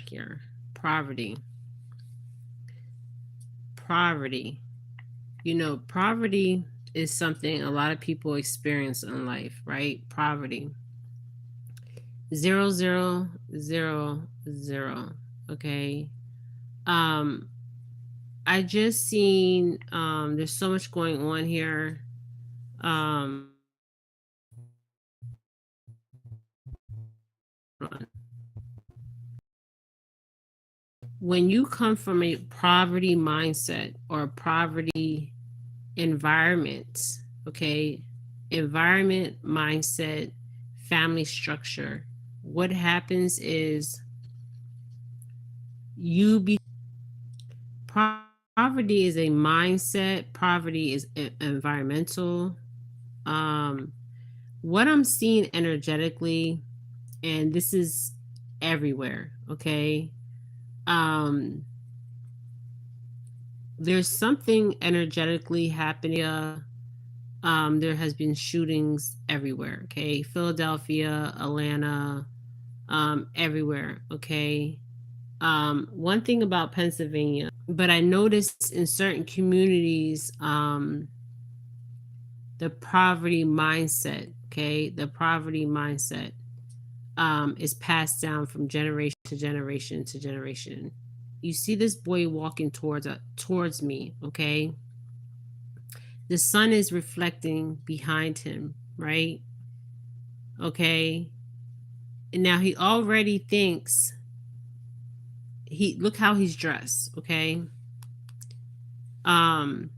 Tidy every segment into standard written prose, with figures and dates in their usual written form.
here. Poverty. Poverty. You know, poverty is something a lot of people experience in life, right? Poverty. Zero, zero, zero, zero. Okay. Um, I just seen there's so much going on here. When you come from a poverty mindset or poverty environment, okay, environment, mindset, family structure, what happens is you be poverty is a mindset, poverty is environmental. Um, what I'm seeing energetically, and this is everywhere, okay? Um, there's something energetically happening. There has been shootings everywhere. Okay, Philadelphia, Atlanta, everywhere. Okay. One thing about Pennsylvania, but I noticed in certain communities, the poverty mindset. Okay, the poverty mindset is passed down from generation to generation to generation. You see this boy walking towards me. Okay, the sun is reflecting behind him, right? Okay. And now he already thinks he look how he's dressed, okay? Um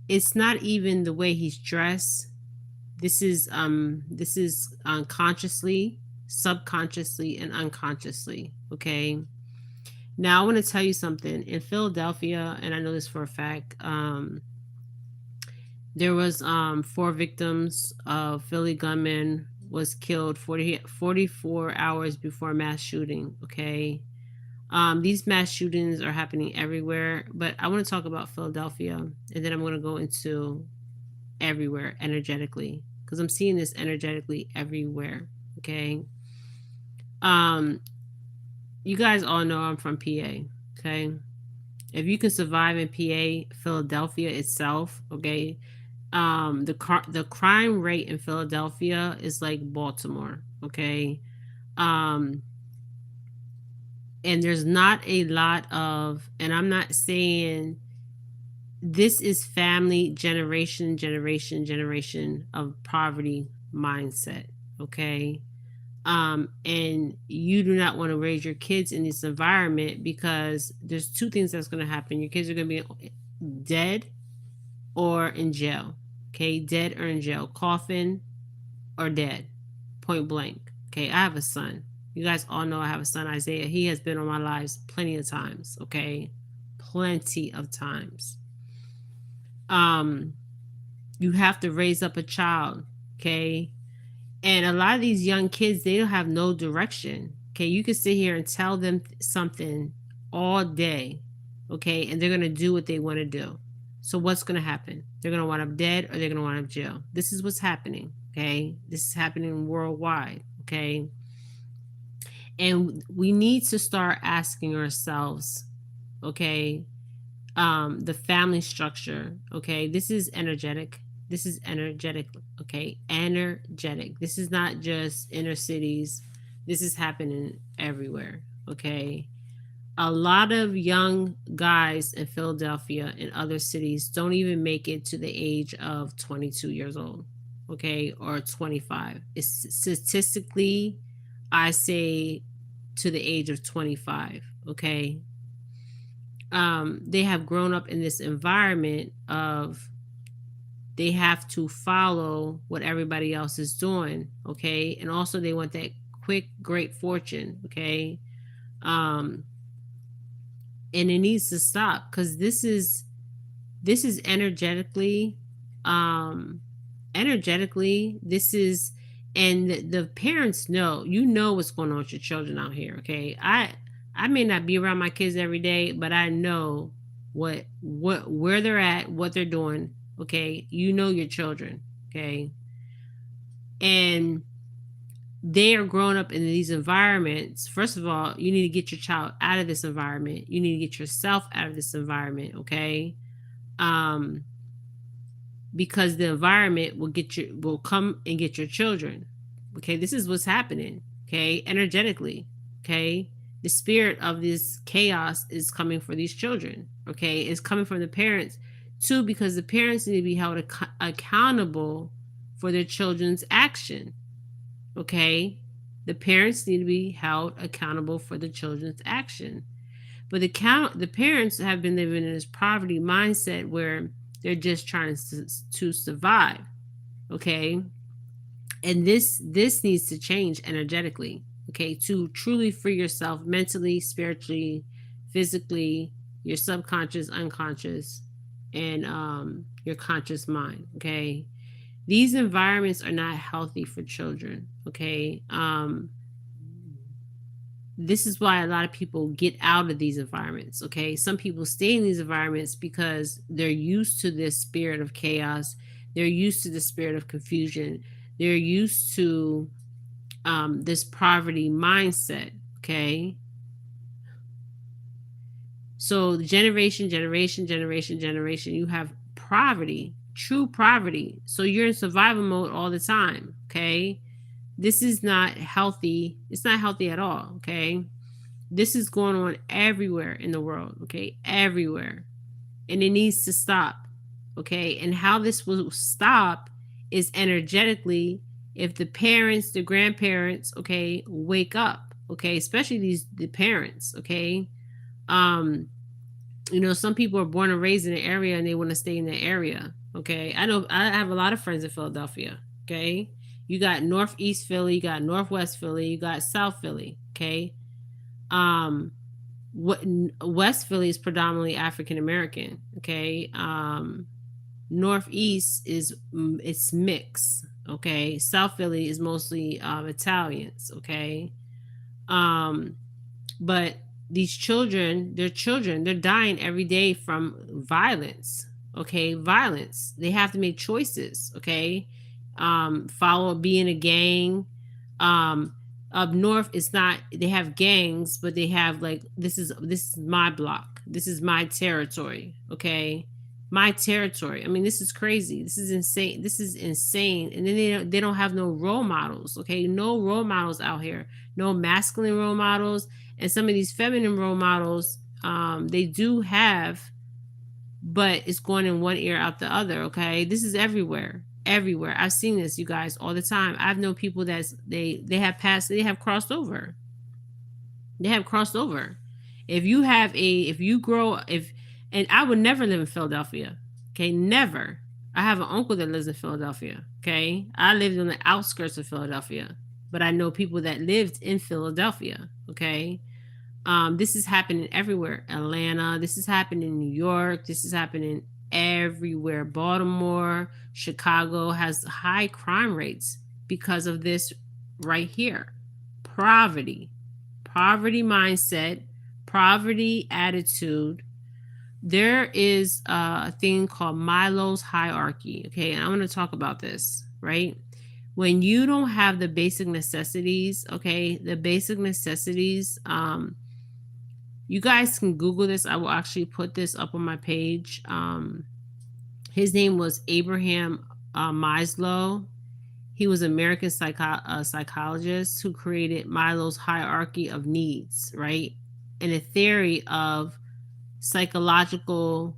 it's not even the way he's dressed. This is unconsciously, subconsciously and unconsciously, okay? Now I want to tell you something. In Philadelphia, and I know this for a fact, there was 4 victims of Philly gunman was killed 44 hours before mass shooting. Okay. These mass shootings are happening everywhere, but I want to talk about Philadelphia, and then I'm going to go into everywhere energetically because I'm seeing this energetically everywhere. Okay. Um, you guys all know I'm from PA. Okay. If you can survive in PA, Philadelphia itself, okay, the crime rate in Philadelphia is like Baltimore, okay? Um and there's not a lot of, and I'm not saying this is family generation of poverty mindset, okay? And you do not want to raise your kids in this environment because there's two things that's going to happen. Your kids are going to be dead or in jail. Okay, dead or in jail, coffin or dead, point blank. Okay, I have a son. You guys all know I have a son, Isaiah. He has been on my lives plenty of times. Okay, plenty of times. Um, you have to raise up a child. Okay, and a lot of these young kids, they don't have no direction. Okay, you can sit here and tell them something all day. Okay, and they're gonna do what they want to do. So what's gonna happen? They're gonna wind up dead or they're gonna wind up jail. This is what's happening. Okay, this is happening worldwide. Okay, and we need to start asking ourselves. Okay, the family structure. Okay, this is energetic. This is energetic. Okay, energetic. This is not just inner cities. This is happening everywhere. Okay, a lot of young guys in Philadelphia and other cities don't even make it to the age of 22 years old. Okay, or 25. It's statistically, I say to the age of 25. Okay, they have grown up in this environment of they have to follow what everybody else is doing, okay, and also they want that quick great fortune, okay, um and it needs to stop because this is um energetically this is, and the parents know, you know what's going on with your children out here, okay. I may not be around my kids every day, but I know what where they're at, what they're doing, okay. You know your children, okay. And they are growing up in these environments. First of all, you need to get your child out of this environment. You need to get yourself out of this environment, okay? Um, because the environment will come and get your children. Okay, this is what's happening, okay, energetically, okay? The spirit of this chaos is coming for these children, okay? It's coming from the parents too, because the parents need to be held accountable for their children's action. Okay, the parents need to be held accountable for the children's action. But the parents have been living in this poverty mindset where they're just trying to survive. Okay, and this needs to change energetically. Okay, to truly free yourself mentally, spiritually, physically, your subconscious, unconscious, and your conscious mind. Okay, these environments are not healthy for children. Okay, this is why a lot of people get out of these environments. Okay, some people stay in these environments because they're used to this spirit of chaos, they're used to the spirit of confusion, they're used to this poverty mindset. Okay, so generation, you have poverty, true poverty. So you're in survival mode all the time. Okay, this is not healthy. It's not healthy at all. Okay, this is going on everywhere in the world. Okay, everywhere, and it needs to stop. Okay, and how this will stop is energetically, if the parents, the grandparents, okay, wake up. Okay, especially the parents. Okay, some people are born and raised in an area and they want to stay in the area. Okay, I know I have a lot of friends in Philadelphia. Okay, you got Northeast Philly, you got Northwest Philly, you got South Philly. Okay, what West Philly is predominantly African American. Okay, Northeast it's mixed. Okay, South Philly is mostly Italians. Okay, but these children, they're dying every day from violence. Okay, violence. They have to make choices. Okay, follow be in a gang. Up north, it's not. They have gangs, but they have like this is my block. This is my territory. Okay, my territory. I mean, this is crazy. This is insane. This is insane. And then they don't have no role models. Okay, no role models out here. No masculine role models. And some of these feminine role models, they do have, but it's going in one ear out the other. Okay, this is everywhere. Everywhere. I've seen this, you guys, all the time. I've known people that they have crossed over. They have crossed over. If you grow, and I would never live in Philadelphia. Okay, never. I have an uncle that lives in Philadelphia. Okay, I lived on the outskirts of Philadelphia, but I know people that lived in Philadelphia. Okay, this is happening everywhere. Atlanta. This is happening in New York. This is happening everywhere. Baltimore, Chicago has high crime rates because of this right here. Poverty mindset, poverty attitude. There is a thing called Maslow's hierarchy. Okay, and I'm going to talk about this, right? When you don't have the basic necessities, okay, the basic necessities, you guys can Google this. I will actually put this up on my page. His name was Abraham Maslow. He was an American psychologist who created Maslow's hierarchy of needs, right? And a theory of psychological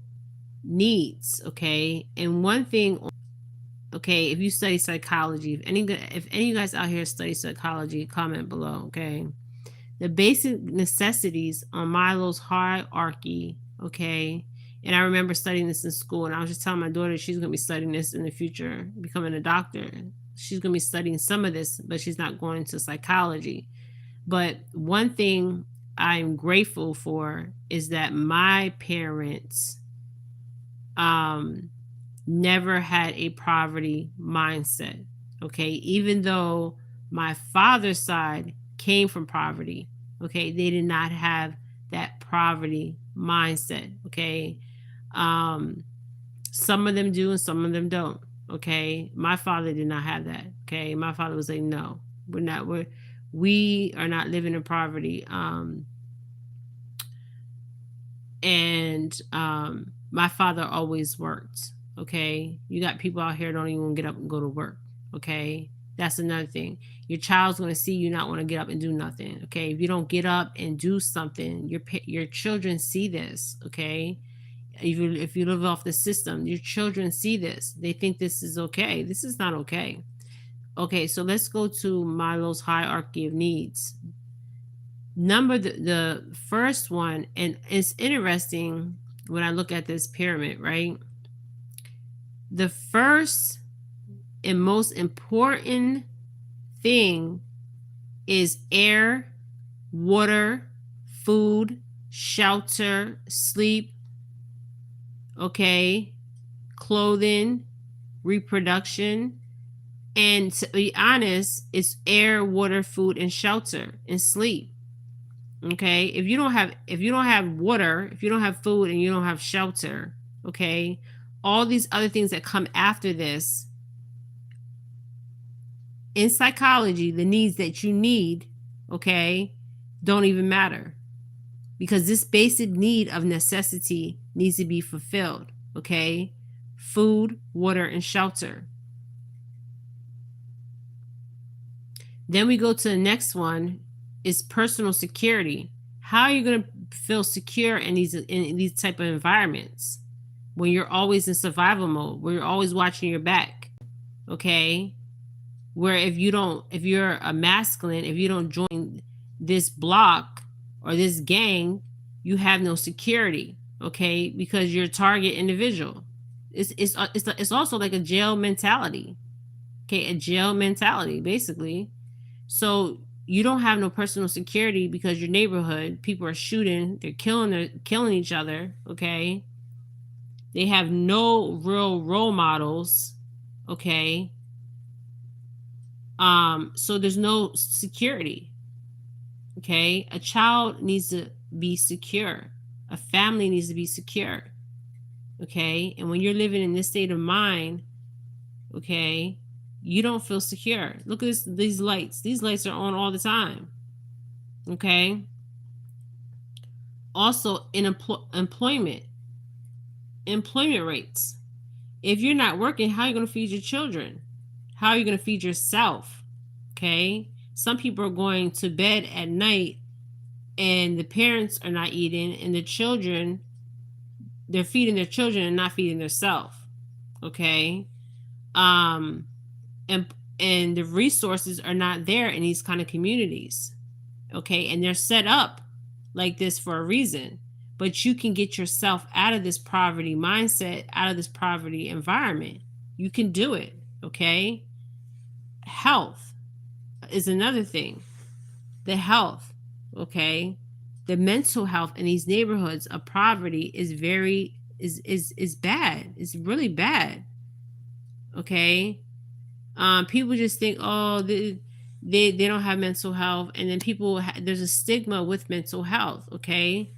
needs, okay? And one thing, okay, if you study psychology, if any of you guys out here study psychology, comment below, okay? The basic necessities on Maslow's hierarchy, okay? And I remember studying this in school, and I was just telling my daughter she's going to be studying this in the future, becoming a doctor. She's going to be studying some of this, but she's not going to psychology. But one thing I'm grateful for is that my parents never had a poverty mindset, okay? Even though my father's side came from poverty, okay? They did not have that poverty mindset, okay? Some of them do and some of them don't, okay? My father did not have that, okay? My father was like, no, We are not living in poverty. My father always worked. Okay, you got people out here don't even get up and go to work. Okay, that's another thing. Your child's going to see you not want to get up and do nothing. Okay, if you don't get up and do something, your children see this. Okay, if you live off the system, your children see this. They think this is okay. This is not okay. Okay, so let's go to Maslow's hierarchy of needs. The first one, and it's interesting when I look at this pyramid, right? The first and most important thing is air, water, food, shelter, sleep, okay, clothing, reproduction. And to be honest, it's air, water, food, and shelter, and sleep. Okay, if you don't have water, if you don't have food, and you don't have shelter, okay, all these other things that come after this, in psychology, the needs that you need, okay, don't even matter, because this basic need of necessity needs to be fulfilled. Okay, food, water, and shelter. Then we go to the next one, is personal security. How are you going to feel secure in these type of environments when you're always in survival mode, where you're always watching your back? Okay, where if you're a masculine, if you don't join this block or this gang, you have no security. Okay, because you're a target individual. It's also like a jail mentality. Okay, a jail mentality basically. So you don't have no personal security because your neighborhood, people are shooting, they're killing each other, okay? They have no real role models, okay? So there's no security, okay? A child needs to be secure. A family needs to be secure, okay? And when you're living in this state of mind, okay, you don't feel secure. Look at these lights. These lights are on all the time. Okay. Also, in employment rates. If you're not working, how are you going to feed your children? How are you going to feed yourself? Okay. Some people are going to bed at night and the parents are not eating, and the children, they're feeding their children and not feeding themselves. Okay. And the resources are not there in these kind of communities. Okay, and they're set up like this for a reason. But you can get yourself out of this poverty mindset, out of this poverty environment. You can do it. Okay, health is another thing. The health, okay, the mental health in these neighborhoods of poverty is bad. It's really bad. Okay. People just think, oh, they don't have mental health, and then there's a stigma with mental health. Okay,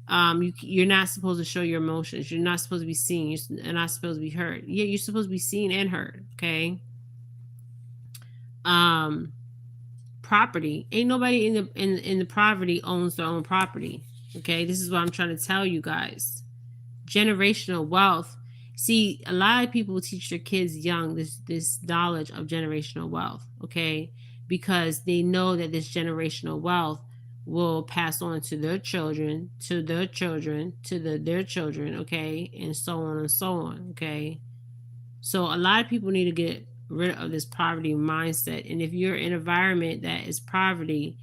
you're not supposed to show your emotions. You're not supposed to be seen. You're not supposed to be heard. Yeah, you're supposed to be seen and heard. Okay. Property. Ain't nobody in the poverty owns their own property. Okay, this is what I'm trying to tell you guys. Generational wealth. See, a lot of people teach their kids young this knowledge of generational wealth, okay? Because they know that this generational wealth will pass on to their children, to their children, to their children, okay? And so on and so on, okay? So a lot of people need to get rid of this poverty mindset. And if you're in an environment that is poverty,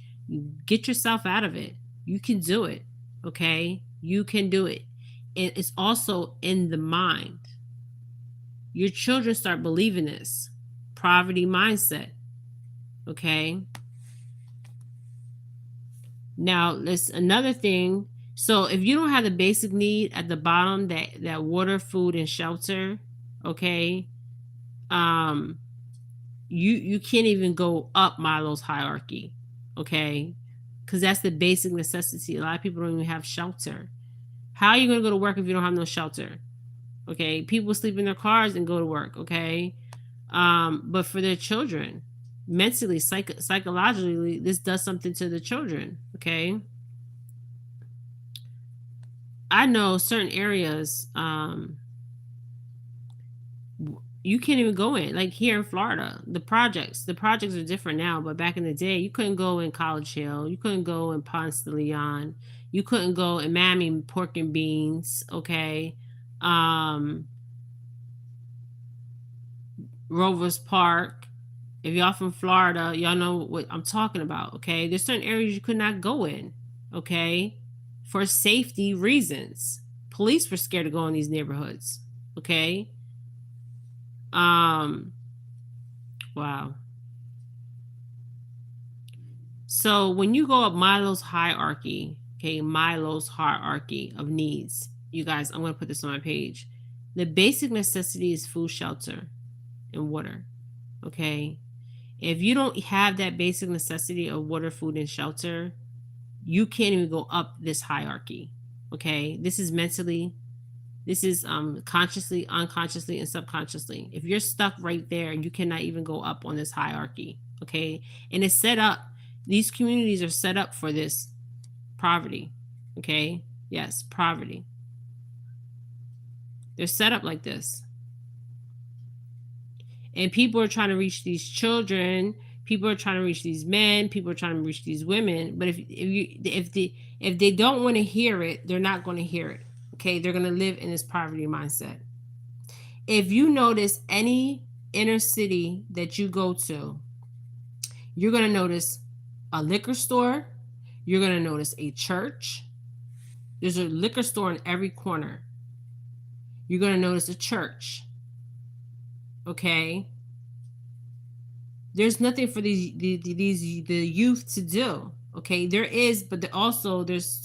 get yourself out of it. You can do it, okay? You can do it. And it's also in the mind. Your children start believing this poverty mindset. Okay. Now, let's another thing. So if you don't have the basic need at the bottom, that water, food, and shelter, okay, you can't even go up Maslow's hierarchy, okay, because that's the basic necessity. A lot of people don't even have shelter. How are you going to go to work if you don't have no shelter? Okay, people sleep in their cars and go to work. Okay, but for their children, mentally, psychologically, this does something to the children. Okay. I know certain areas, you can't even go in. Like here in Florida, the projects are different now, but back in the day, you couldn't go in College Hill, you couldn't go in Ponce de Leon, you couldn't go in Miami Pork and Beans. Okay. um Rovers Park. If y'all from Florida, y'all know what I'm talking about. Okay. There's certain areas you could not go in. Okay. For safety reasons. Police were scared to go in these neighborhoods. Okay. um wow. So when you go up Milo's hierarchy, okay, Milo's hierarchy of needs, you guys, I'm going to put this on my page. The basic necessity is food, shelter, and water. Okay. If you don't have that basic necessity of water, food, and shelter, you can't even go up this hierarchy. Okay. This is mentally, this is consciously, unconsciously, and subconsciously. If you're stuck right there, you cannot even go up on this hierarchy. Okay. And it's set up, these communities are set up for this poverty. Okay. Yes, poverty. They're set up like this. And people are trying to reach these children, people are trying to reach these men, people are trying to reach these women. But if they don't want to hear it, they're not going to hear it. Okay. They're going to live in this poverty mindset. If you notice any inner city that you go to, you're going to notice a liquor store, you're going to notice a church. There's a liquor store in every corner. You're going to notice a church. Okay. There's nothing for the youth to do. Okay. There is, but also there's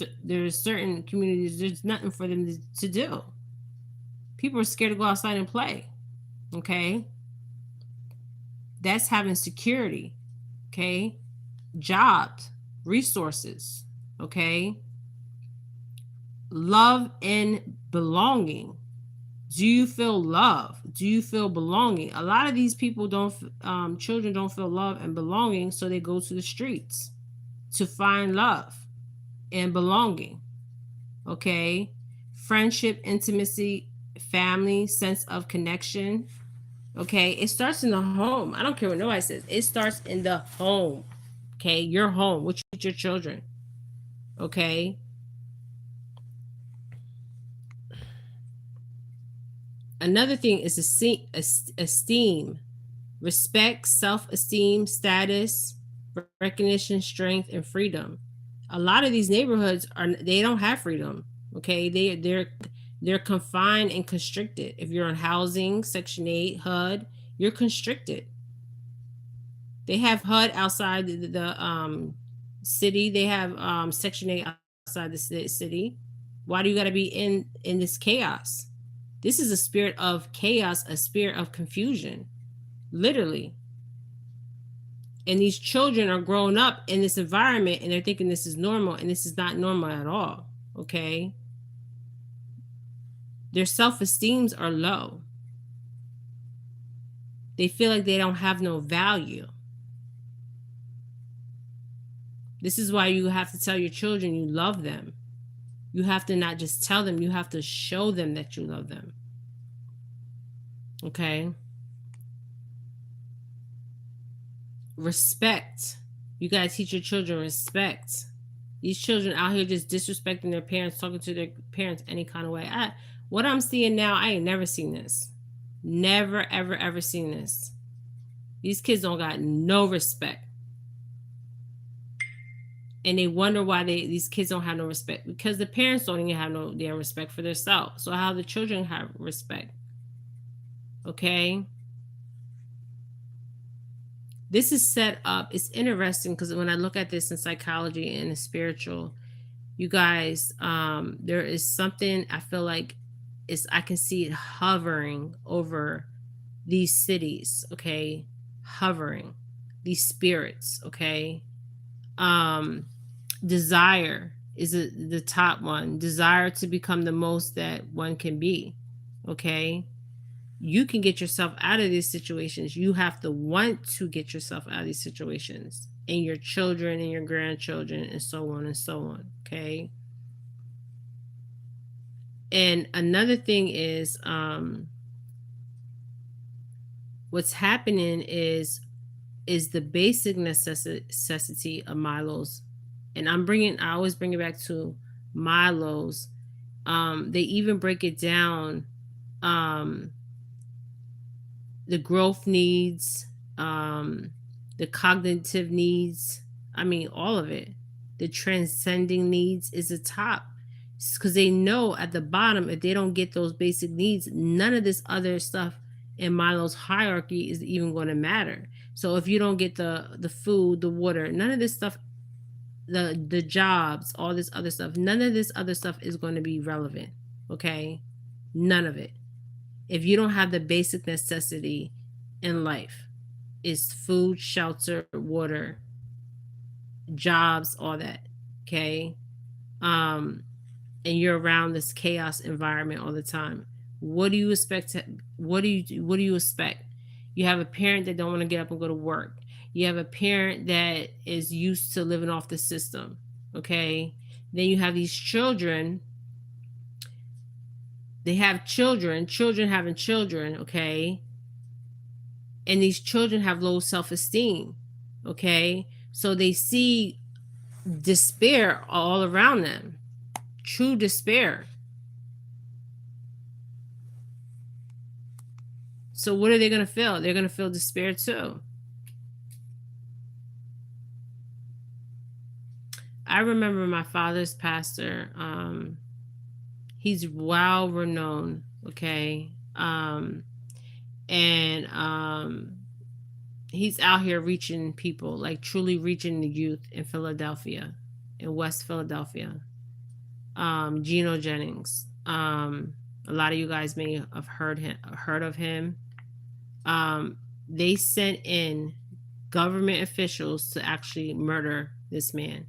certain communities, there's nothing for them to do. People are scared to go outside and play. Okay. That's having security. Okay. Jobs, resources. Okay. Love and belonging. Do you feel love? Do you feel belonging? A lot of these people children don't feel love and belonging, so they go to the streets to find love and belonging. Okay. Friendship, intimacy, family, sense of connection. Okay. It starts in the home. I don't care what nobody says. It starts in the home. Okay. Your home with your children. Okay. Another thing is esteem, respect, self-esteem, status, recognition, strength, and freedom. A lot of these neighborhoods they don't have freedom. Okay, they're confined and constricted. If you're on housing, Section 8, HUD, you're constricted. They have HUD outside the city. They have Section 8 outside the city. Why do you got to be in this chaos? This is a spirit of chaos, a spirit of confusion, literally. And these children are growing up in this environment and they're thinking this is normal, and this is not normal at all. Okay. Their self-esteems are low. They feel like they don't have no value. This is why you have to tell your children you love them. You have to not just tell them, you have to show them that you love them. Okay. Respect. You gotta teach your children respect. These children out here just disrespecting their parents, talking to their parents any kind of way. What I'm seeing now, I ain't never seen this. Never, ever, ever seen this. These kids don't got no respect. And they wonder why these kids don't have no respect, because the parents don't even have no damn respect for themselves. So how the children have respect? Okay. This is set up. It's interesting because when I look at this in psychology and in spiritual, you guys, there is something I feel like I can see it hovering over these cities. Okay. Hovering these spirits. Okay. Desire is the top one. Desire to become the most that one can be. Okay. You can get yourself out of these situations. You have to want to get yourself out of these situations, and your children and your grandchildren, and so on and so on. Okay. And another thing is, what's happening is the basic necessity of Milo's, and I always bring it back to Milo's. They even break it down. The growth needs, the cognitive needs. I mean, all of it. The transcending needs is the top, because they know at the bottom, if they don't get those basic needs, none of this other stuff in Milo's hierarchy is even going to matter. So if you don't get the food, the water, none of this stuff, the jobs, all this other stuff, none of this other stuff is going to be relevant. Okay? None of it. If you don't have the basic necessity in life, is food, shelter, water, jobs, all that. Okay? And you're around this chaos environment all the time. What do you expect what do you expect? You have a parent that don't want to get up and go to work. You have a parent that is used to living off the system. Okay? Then you have these children. They have children having children, okay? And these children have low self-esteem, okay? So they see despair all around them. True despair. So what are they going to feel? They're going to feel despair too. I remember my father's pastor. He's well renowned, okay? He's out here reaching people, like truly reaching the youth in Philadelphia, in West Philadelphia. Gino Jennings. A lot of you guys may have heard of him. They sent in government officials to actually murder this man.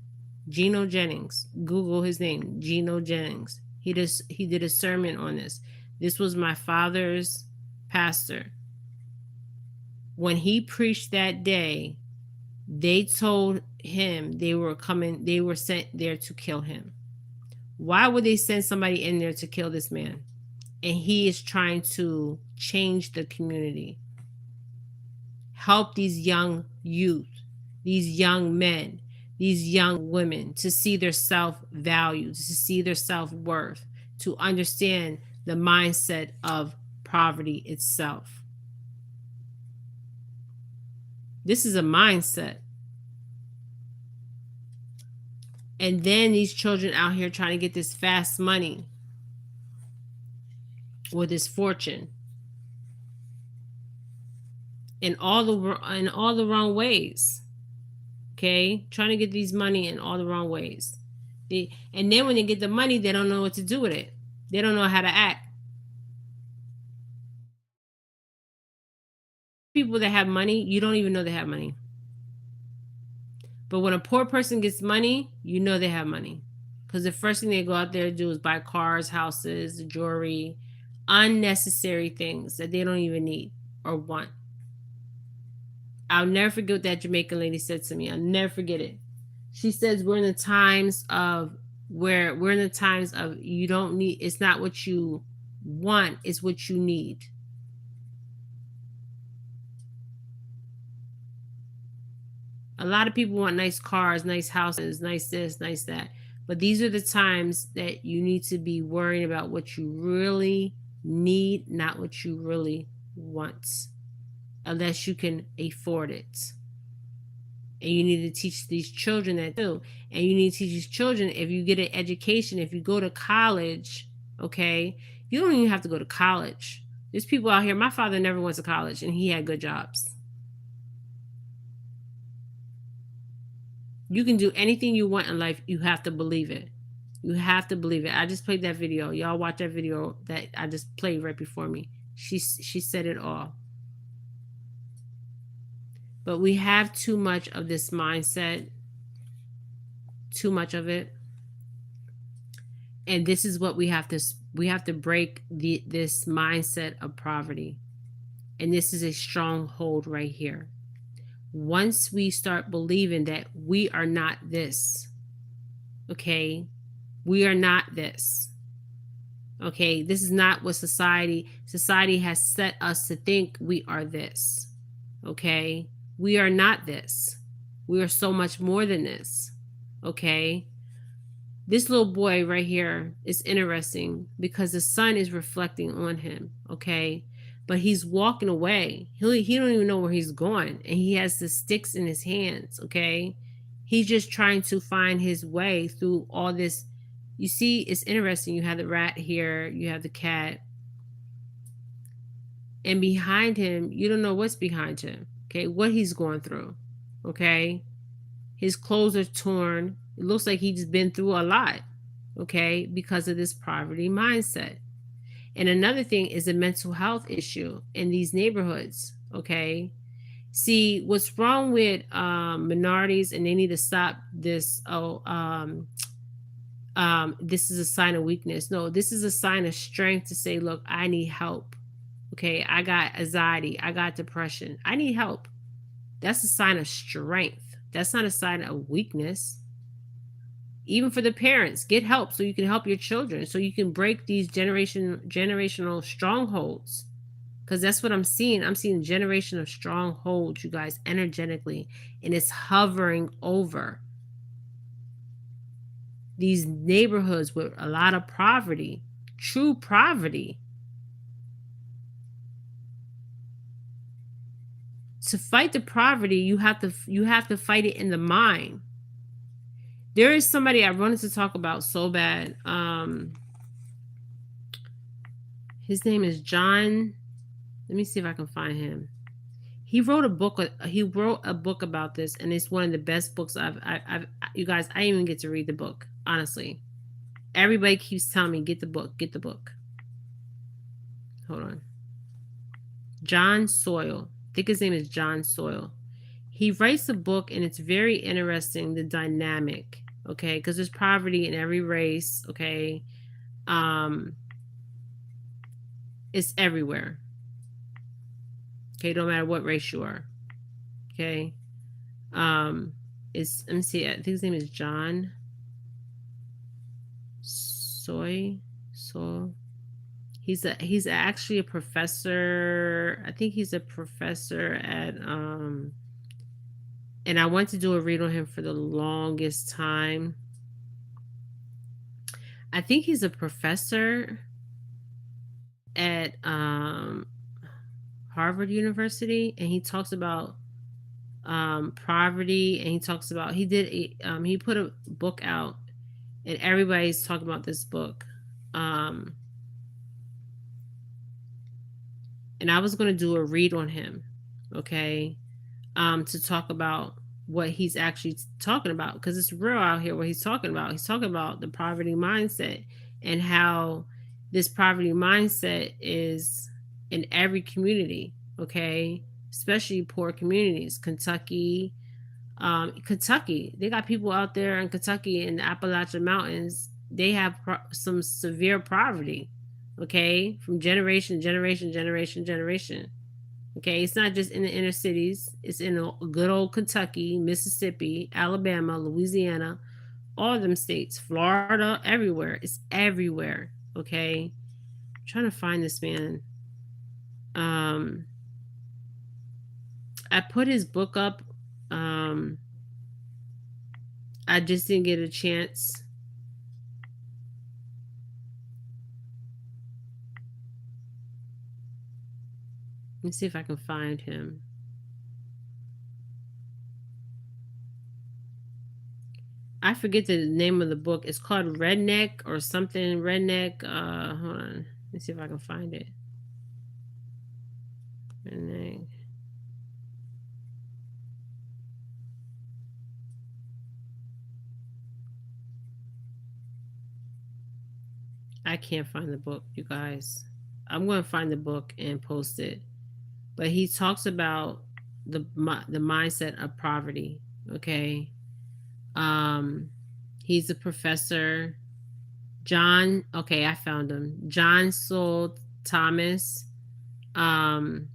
Gino Jennings. Google his name, Gino Jennings. He did a sermon on this. This was my father's pastor. When he preached that day, they told him they were sent there to kill him. Why would they send somebody in there to kill this man? And he is trying to change the community. Help these young youth, these young men, these young women to see their self-value, to see their self-worth, to understand the mindset of poverty itself. This is a mindset. And then these children out here trying to get this fast money or this fortune in all the wrong ways. Okay, trying to get these money in all the wrong ways. And then when they get the money, they don't know what to do with it. They don't know how to act. People that have money, you don't even know they have money. But when a poor person gets money, you know they have money. Because the first thing they go out there to do is buy cars, houses, jewelry, unnecessary things that they don't even need or want. I'll never forget what that Jamaican lady said to me. I'll never forget it. She says we're in the times of you don't need, it's not what you want, it's what you need. A lot of people want nice cars, nice houses, nice this, nice that. But these are the times that you need to be worrying about what you really need, not what you really want, unless you can afford it. And you need to teach these children that too. And you need to teach these children, if you get an education, if you go to college, okay, you don't even have to go to college. There's people out here, my father never went to college and he had good jobs. You can do anything you want in life. You have to believe it. You have to believe it. I just played that video. Y'all watch that video that I just played right before me. She said it all. But we have too much of this mindset. Too much of it. And this is what we have We have to break this mindset of poverty. And this is a stronghold right here. Once we start believing that we are not this, okay, we are not this. Okay, this is not what society has set us to think we are this. Okay, we are not this. We are so much more than this. Okay, this little boy right here is interesting because the sun is reflecting on him. Okay, but he's walking away. He don't even know where he's going, and he has the sticks in his hands. Okay, he's just trying to find his way through all this. You see, it's interesting. You have the rat here, you have the cat, and behind him, you don't know what's behind him. Okay, what he's going through. Okay, his clothes are torn. It looks like he's been through a lot. Okay, because of this poverty mindset. And another thing is a mental health issue in these neighborhoods. Okay, see what's wrong with minorities, and they need to stop this. This is a sign of weakness. No, this is a sign of strength to say, look, I need help. Okay, I got anxiety, I got depression, I need help. That's a sign of strength. That's not a sign of weakness. Even for the parents, get help so you can help your children, so you can break these generational strongholds. Because that's what I'm seeing. I'm seeing generation of strongholds, you guys, energetically, and it's hovering over these neighborhoods with a lot of poverty, true poverty. To fight the poverty, you have to fight it in the mind. There is somebody I wanted to talk about so bad. His name is John. Let me see if I can find him. He wrote a book. He wrote a book about this, and it's one of the best books I've. You guys, I didn't even get to read the book. Honestly, everybody keeps telling me get the book, get the book. Hold on. John Soil. I think his name is John Soil. He writes a book, and it's very interesting. The dynamic, okay, because there's poverty in every race. Okay, it's everywhere. Okay, no matter what race you are. Okay. Let me see, I think his name is John Soy. He's actually a professor. I think he's a professor at and I went to do a read on him for the longest time. I think he's a professor at Harvard University, and he talks about poverty, and he talks about he put a book out, and everybody's talking about this book. And I was going to do a read on him, okay, to talk about what he's actually talking about, because it's real out here what he's talking about. He's talking about the poverty mindset and how this poverty mindset is in every community, okay, especially poor communities. Kentucky, they got people out there in Kentucky in the Appalachian Mountains. They have some severe poverty, okay, from generation. Okay, it's not just in the inner cities. It's in a good old Kentucky, Mississippi, Alabama, Louisiana, all of them states, Florida, everywhere. It's everywhere. Okay, I'm trying to find this man. I put his book up. I just didn't get a chance. Let me see if I can find him. I forget the name of the book. It's called Redneck or something. Redneck. Hold on. Let me see if I can find it. Redneck. I can't find the book, you guys. I'm going to find the book and post it. But he talks about the mindset of poverty. Okay. He's a professor, John, okay, I found him. John Saul Thomas. Um,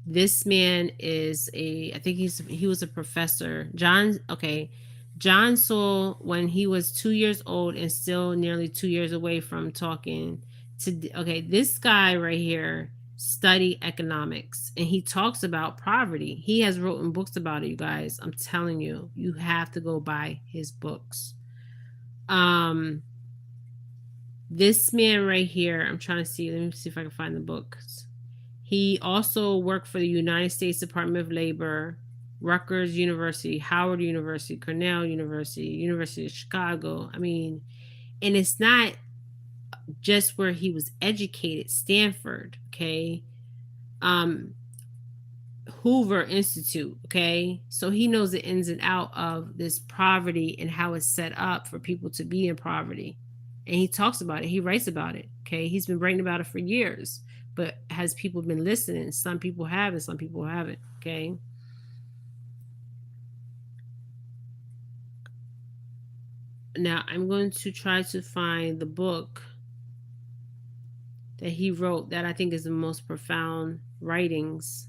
this man is I think he was a professor. John Saul, when he was 2 years old and still nearly 2 years away from talking to, okay, this guy right here studied economics and he talks about poverty. He has written books about it, you guys. I'm telling you, you have to go buy his books. Um, this man right here, I'm trying to see, let me see if I can find the books. He also worked for the United States Department of Labor, Rutgers University, Howard University, Cornell University, University of Chicago. I mean, and it's not just where he was educated, Stanford, okay? Hoover Institute, okay? So he knows the ins and out of this poverty and how it's set up for people to be in poverty. And he talks about it, he writes about it, okay? He's been writing about it for years, but has people been listening? Some people have and some people haven't, okay? Now I'm going to try to find the book that he wrote that I think is the most profound writings.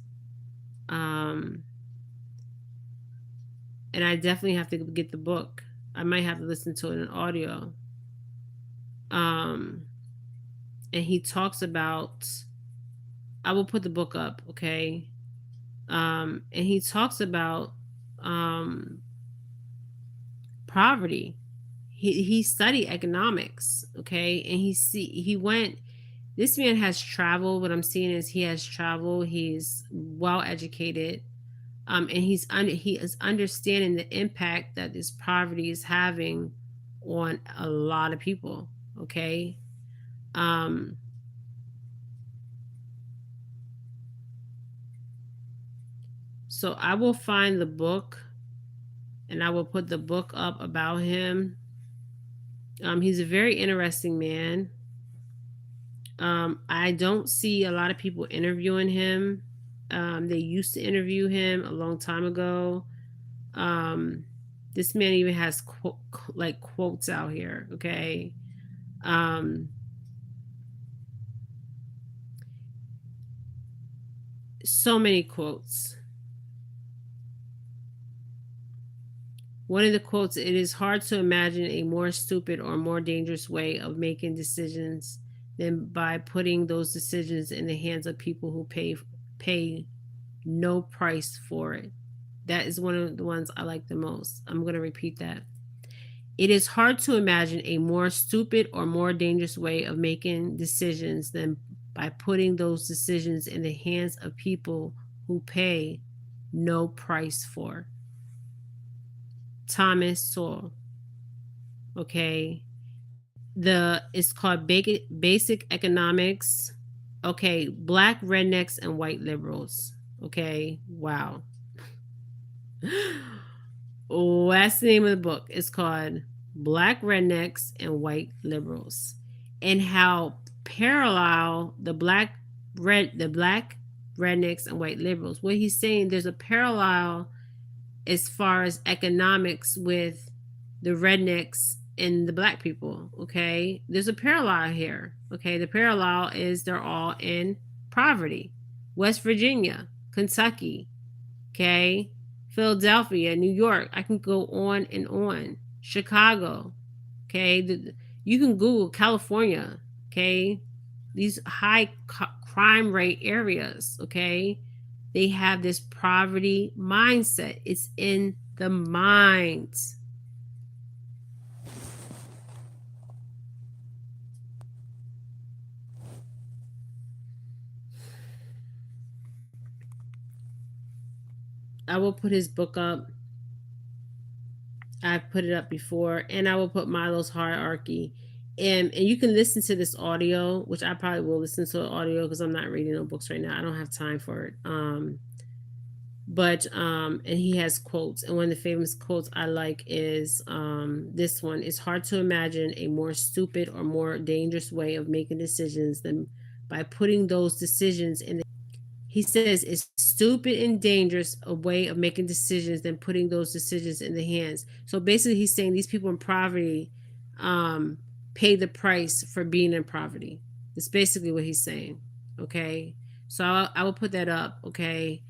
And I definitely have to get the book. I might have to listen to it in audio. And he talks about, I will put the book up, okay? And he talks about poverty. He studied economics, okay? And he went, this man has traveled. What I'm seeing is he has traveled. He's well educated, and he is understanding the impact that this poverty is having on a lot of people. Okay, so I will find the book, and I will put the book up about him. He's a very interesting man. I don't see a lot of people interviewing him. They used to interview him a long time ago. This man even has quotes out here. Okay. So many quotes. One of the quotes, it is hard to imagine a more stupid or more dangerous way of making decisions than by putting those decisions in the hands of people who pay no price for it. That is one of the ones I like the most. I'm going to repeat that. It is hard to imagine a more stupid or more dangerous way of making decisions than by putting those decisions in the hands of people who pay no price for. Thomas Sowell. Okay. It's called Basic Economics. Okay, Black Rednecks and White Liberals. Okay, wow. That's the name of the book. It's called Black Rednecks and White Liberals, and how parallel the black rednecks and white liberals. What he's saying, there's a parallel as far as economics with the rednecks and the black people. Okay, there's a parallel here. Okay, the parallel is they're all in poverty. West Virginia, Kentucky, okay, Philadelphia, New York. I can go on and on. Chicago, okay. You can Google California, okay. These high crime rate areas, okay. They have this poverty mindset. It's in the mind. I will put his book up. I've put it up before, and I will put Milo's hierarchy. And you can listen to this audio, which I probably will listen to the audio because I'm not reading no books right now. I don't have time for it. And he has quotes, and one of the famous quotes I like is this one: "It's hard to imagine a more stupid or more dangerous way of making decisions than by putting those decisions in the." He says it's stupid and dangerous a way of making decisions than putting those decisions in the hands. So basically, he's saying these people in poverty, pay the price for being in poverty. That's basically what he's saying. Okay. So I will put that up. Okay.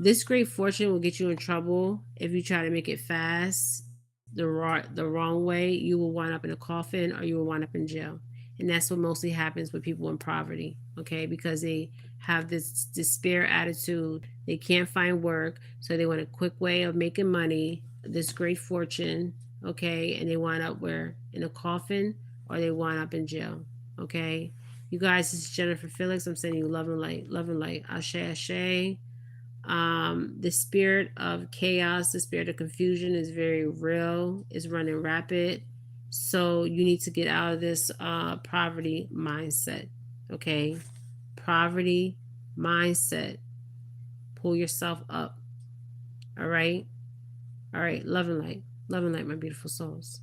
This great fortune will get you in trouble if you try to make it fast the wrong way. You will wind up in a coffin or you will wind up in jail. And that's what mostly happens with people in poverty. Okay. Because they have this despair attitude. They can't find work. So they want a quick way of making money, this great fortune. Okay. And they wind up where? In a coffin or they wind up in jail. Okay. You guys, this is Jennifer Felix. I'm sending you love and light. Love and light. Ashe, ashe. The spirit of chaos, the spirit of confusion is very real, is running rapid. So you need to get out of this poverty mindset. Okay. Poverty mindset. Pull yourself up. All right. All right. Love and light. Love and light, my beautiful souls.